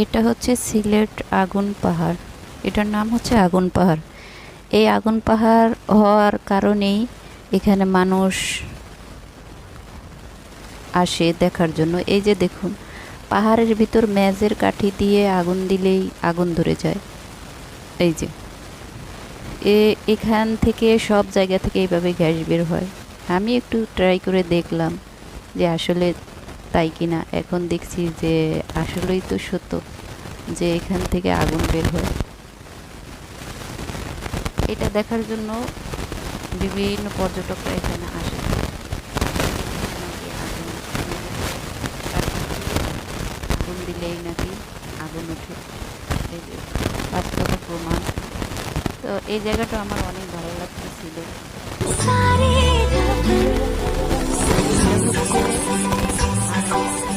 এটা হচ্ছে সিলেট আগুন পাহাড়। এটার নাম হচ্ছে আগুন পাহাড়। এই আগুন পাহাড় হওয়ার কারণেই এখানে মানুষ আসে দেখার জন্য। এই যে দেখুন, পাহাড়ের ভিতর মেঝের কাঠি দিয়ে আগুন দিলেই আগুন ধরে যায়। এই যে এখান থেকে সব জায়গা থেকে এইভাবে গ্যাস বের হয়। আমি একটু ট্রাই করে দেখলাম যে আসলে তাই কিনা। এখন দেখছি যে আসলেই তো সত্য যে এখান থেকে আগুন বের হয়। এটা দেখার জন্য বিভিন্ন পর্যটকরা এখানে আসে। নাকি আগুন দিলেই নাকি আগুন ওঠে, এই যে বাস্তব প্রমাণ। তো এই জায়গাটা আমার অনেক ভালো লাগতেছিল। এটা হচ্ছে